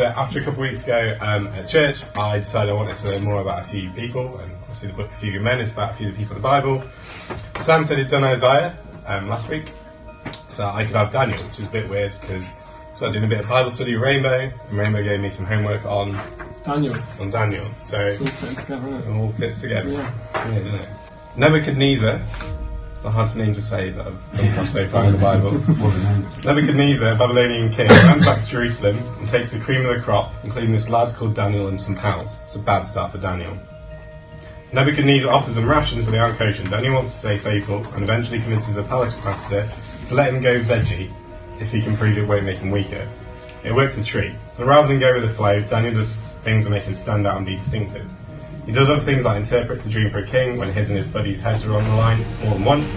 But after a couple of weeks ago at church, I decided I wanted to learn more about a few people, and obviously the book A Few Good Men is about a few of the people in the Bible. Sam said he'd done Isaiah last week, so I could have Daniel, which is a bit weird because I started doing a bit of Bible study with Rainbow, and Rainbow gave me some homework on Daniel. So it all fits together, isn't it? It all fits together. Yeah, doesn't it? Nebuchadnezzar, the hardest name to say that I've come across so far in the Bible. Nebuchadnezzar, Babylonian king, ransacks Jerusalem and takes the cream of the crop, including this lad called Daniel and some pals. It's a bad start for Daniel. Nebuchadnezzar offers them rations, but they aren't kosher. Daniel wants to stay faithful and eventually convinces the palace master to let him go veggie if he can prove it won't make him weaker. It works a treat. So rather than go with the flow, Daniel does things that make him stand out and be distinctive. He does other things like interprets a dream for a king when his and his buddies' heads are on the line more than once.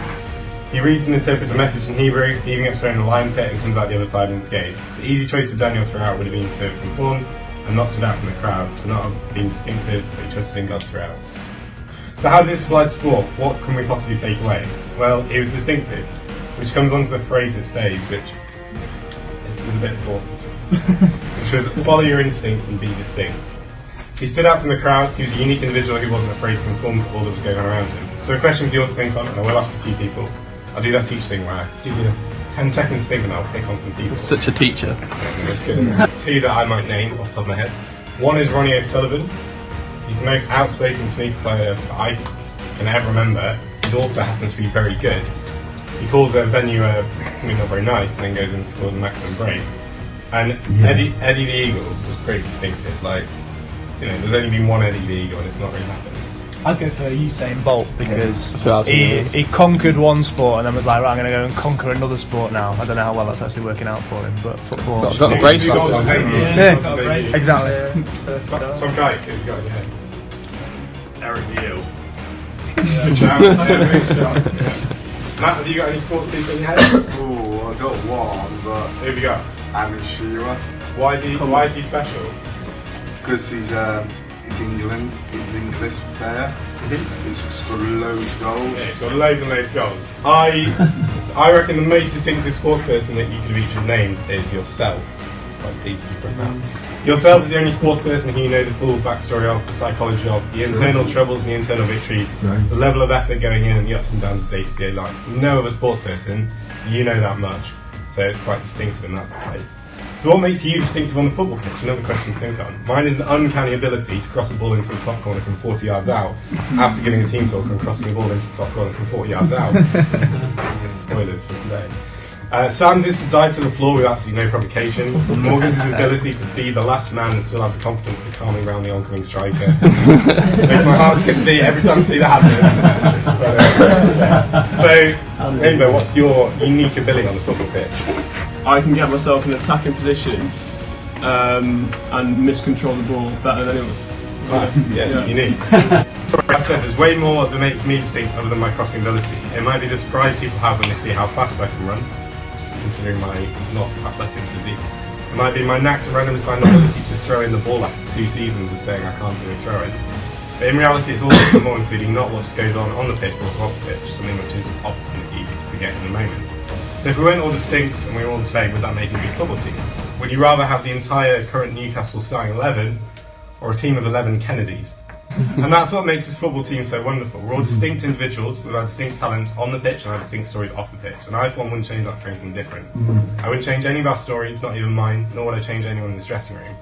He reads and interprets a message in Hebrew, even gets thrown in a lion pit and comes out the other side unscathed. The easy choice for Daniel throughout would have been to have conformed and not stood out from the crowd, to not have been distinctive, but he trusted in God throughout. So how does this apply to sport? What can we possibly take away? Well, he was distinctive, which comes onto the phrase that stays, which was a bit forced, which was follow your instincts and be distinct. He stood out from the crowd. He was a unique individual who wasn't afraid to conform to all that was going on around him. So a question for you all to think on, and I will ask a few people. I'll do that to each thing where I give you 10 seconds to think and I'll pick on some people. Such a teacher. That's good. There's two that I might name off the top of my head. One is Ronnie O'Sullivan. He's the most outspoken snooker player that I can ever remember. He also happens to be very good. He calls a venue something not very nice and then goes in to score the maximum break. And Eddie the Eagle was pretty distinctive. Like, you know, there's only been one Eddie the Eagle and it's not really happened. I'd go for Usain Bolt because So he conquered one sport and then was like, right, I'm going to go and conquer another sport now. I don't know how well that's actually working out for him, but football. Got a brace. Exactly. Tom Kite, who've you got in your head? Eric the Eel. Good shout. Matt, have you got any sports people in your head? Oh, I got one, but Who have you got? Alan Shearer, Why is he special? because he's England, he's English player. He's scored loads of goals. Yeah, he's got loads and loads of goals. I reckon the most distinctive sports person that you could have each have named is yourself. It's quite deep and profound. Yourself is the only sports person who you know the full backstory of, the psychology of, the internal troubles and the internal victories, the level of effort going in and the ups and downs of day-to-day life. No other sports person do you know that much, so it's quite distinctive in that place. So what makes you distinctive on the football pitch? Another question to think on. Mine is an uncanny ability to cross a ball into the top corner from 40 yards out after giving a team talk and crossing a ball into the top corner from 40 yards out. Spoilers for today. Sam's is to dive to the floor with absolutely no provocation. Morgan's ability to be the last man and still have the confidence to calmly round the oncoming striker. Makes my heart skip a beat every time I see that happen. So, Rainbow, what's your unique ability on the football pitch? I can get myself in an attacking position and miscontrol the ball better than anyone. Nice. Yes, unique. I said there's way more that makes me distinct other than my crossing ability. It might be the surprise people have when they see how fast I can run, considering my not athletic physique. It might be my knack to randomly find the ability to throw in the ball after 2 seasons of saying I can't do a throw in. But in reality it's also more including not what just goes on the pitch but also off the pitch, something which is often easy to forget in the moment. So if we weren't all distinct and we were all the same, would that make a good football team? Would you rather have the entire current Newcastle starting 11 or a team of 11 Kennedys? And that's what makes this football team so wonderful. We're all distinct individuals with our distinct talents on the pitch and our distinct stories off the pitch. And I, for one, wouldn't change that for anything different. I wouldn't change any of our stories, not even mine, nor would I change anyone in this dressing room.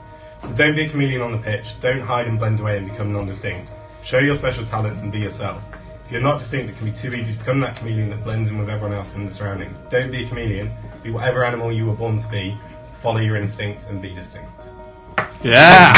So don't be a chameleon on the pitch. Don't hide and blend away and become non-distinct. Show your special talents and be yourself. If you're not distinct, it can be too easy to become that chameleon that blends in with everyone else in the surroundings. Don't be a chameleon. Be whatever animal you were born to be. Follow your instinct and be distinct. Yeah.